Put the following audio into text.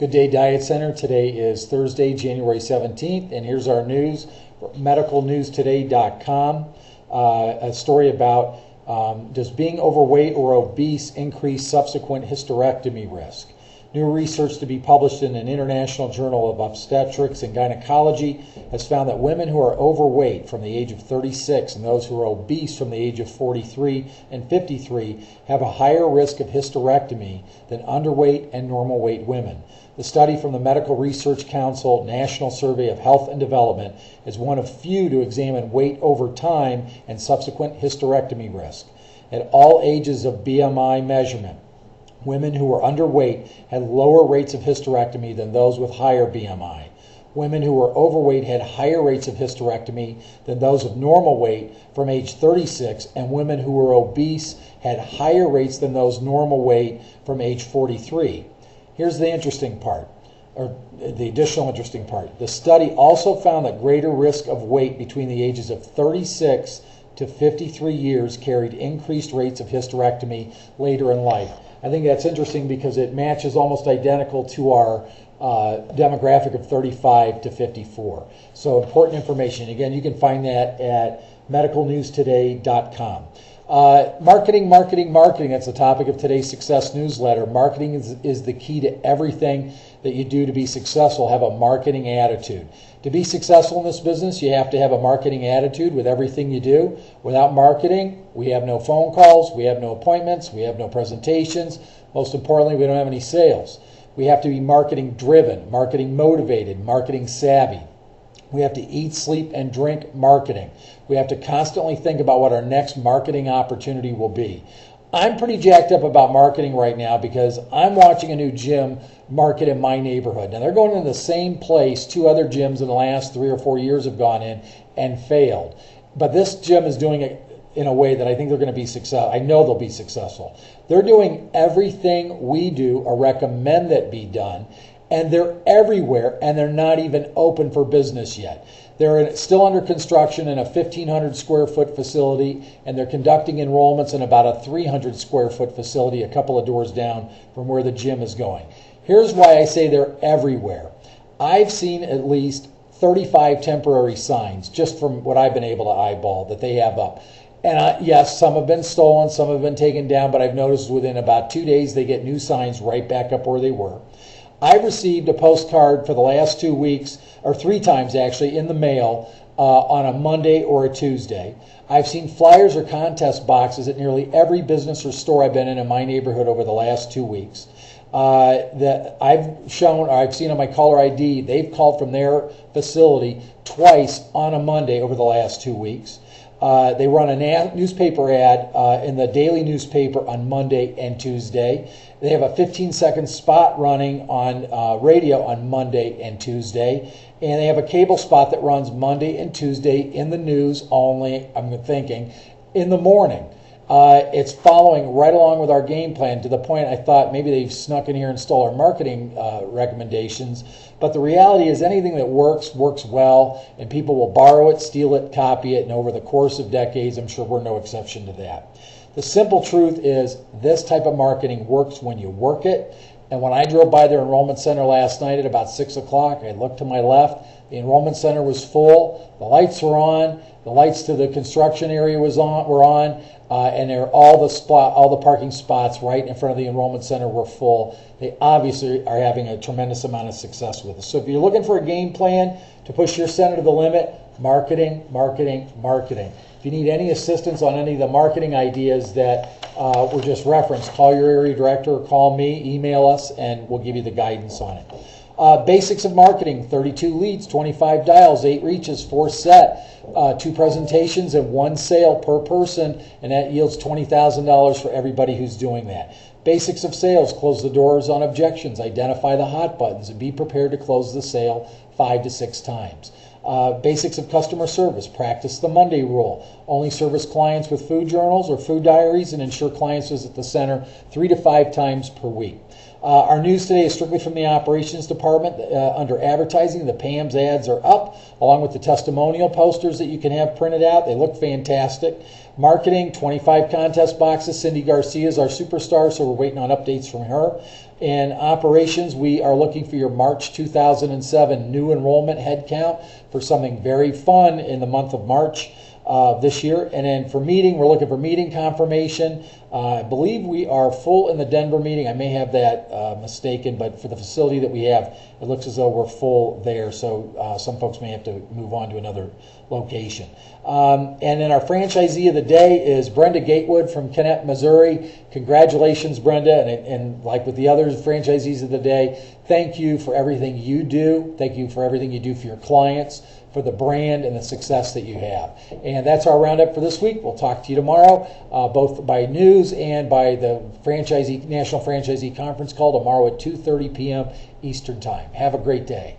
Good Day Diet Center. Today is Thursday, January 17th, and here's our news, medicalnewstoday.com. A story about does being overweight or obese increase subsequent hysterectomy risk? New research to be published in an international journal of obstetrics and gynecology has found that women who are overweight from the age of 36 and those who are obese from the age of 43 and 53 have a higher risk of hysterectomy than underweight and normal weight women. The study from the Medical Research Council National Survey of Health and Development is one of few to examine weight over time and subsequent hysterectomy risk. At all ages of BMI measurement, women who were underweight had lower rates of hysterectomy than those with higher BMI. Women who were overweight had higher rates of hysterectomy than those of normal weight from age 36, and women who were obese had higher rates than those normal weight from age 43. Here's the interesting part, or the additional interesting part. The study also found that greater risk of weight between the ages of 36 to 53 years carried increased rates of hysterectomy later in life. I think that's interesting because it matches almost identical to our demographic of 35 to 54. So important information. Again, you can find that at medicalnewstoday.com. Marketing. That's the topic of today's Success newsletter. Marketing is the key to everything that you do to be successful. Have a marketing attitude. To be successful in this business, you have to have a marketing attitude with everything you do. Without marketing, we have no phone calls, we have no appointments, we have no presentations. Most importantly, we don't have any sales. We have to be marketing driven, marketing motivated, marketing savvy. We have to eat, sleep, and drink marketing. We have to constantly think about what our next marketing opportunity will be. I'm pretty jacked up about marketing right now because I'm watching a new gym market in my neighborhood. Now, they're going into the same place two other gyms in the last 3 or 4 years have gone in and failed. But this gym is doing it in a way that I think they're going to be successful. I know they'll be successful. They're doing everything we do or recommend that be done, and they're everywhere, and they're not even open for business yet. They're still under construction in a 1,500 square foot facility, and they're conducting enrollments in about a 300 square foot facility a couple of doors down from where the gym is going. Here's why I say they're everywhere. I've seen at least 35 temporary signs just from what I've been able to eyeball that they have up. And yes, some have been stolen, some have been taken down, but I've noticed within about 2 days they get new signs right back up where they were. I've received a postcard for the last 2 weeks, or 3 times actually, in the mail on a Monday or a Tuesday. I've seen flyers or contest boxes at nearly every business or store I've been in my neighborhood over the last 2 weeks. That I've seen on my caller ID, they've called from their facility twice on a Monday over the last 2 weeks. They run a newspaper ad in the daily newspaper on Monday and Tuesday. They have a 15-second spot running on radio on Monday and Tuesday. And they have a cable spot that runs Monday and Tuesday in the news only, I'm thinking, in the morning. It's following right along with our game plan to the point I thought maybe they've snuck in here and stole our marketing recommendations. But the reality is anything that works well, and people will borrow it, steal it, copy it, and over the course of decades, I'm sure we're no exception to that. The simple truth is this type of marketing works when you work it. And when I drove by their enrollment center last night at about 6 o'clock, I looked to my left. The enrollment center was full. The lights were on. The lights to the construction area were on. And all the parking spots right in front of the enrollment center were full. They obviously are having a tremendous amount of success with it. So if you're looking for a game plan to push your center to the limit, marketing. If you need any assistance on any of the marketing ideas that were just referenced, call your area director or call me, email us, and we'll give you the guidance on it. Basics of marketing: 32 leads, 25 dials, 8 reaches, 4 set, 2 presentations, and 1 sale per person, and that yields $20,000 for everybody who's doing that. Basics of sales: close the doors on objections, identify the hot buttons, and be prepared to close the sale 5 to 6 times. Basics of customer service: practice the Monday rule. Only service clients with food journals or food diaries, and ensure clients visit the center 3 to 5 times per week. Our news today is strictly from the operations department. Under advertising, the PAMS ads are up, along with the testimonial posters that you can have printed out. They look fantastic. Marketing, 25 contest boxes. Cindy Garcia is our superstar, so we're waiting on updates from her. In operations, we are looking for your March 2007 new enrollment headcount for something very fun in the month of March this year. And then for meeting, we're looking for meeting confirmation. I believe we are full in the Denver meeting. I may have that mistaken, but for the facility that we have, it looks as though we're full there. So some folks may have to move on to another location. And then our franchisee of the day is Brenda Gatewood from Kennett, Missouri. Congratulations, Brenda. And like with the other franchisees of the day, thank you for everything you do. Thank you for everything you do for your clients, for the brand and the success that you have. And that's our roundup for this week. We'll talk to you tomorrow, both by news and by the National Franchisee Conference call tomorrow at 2:30 p.m. Eastern Time. Have a great day.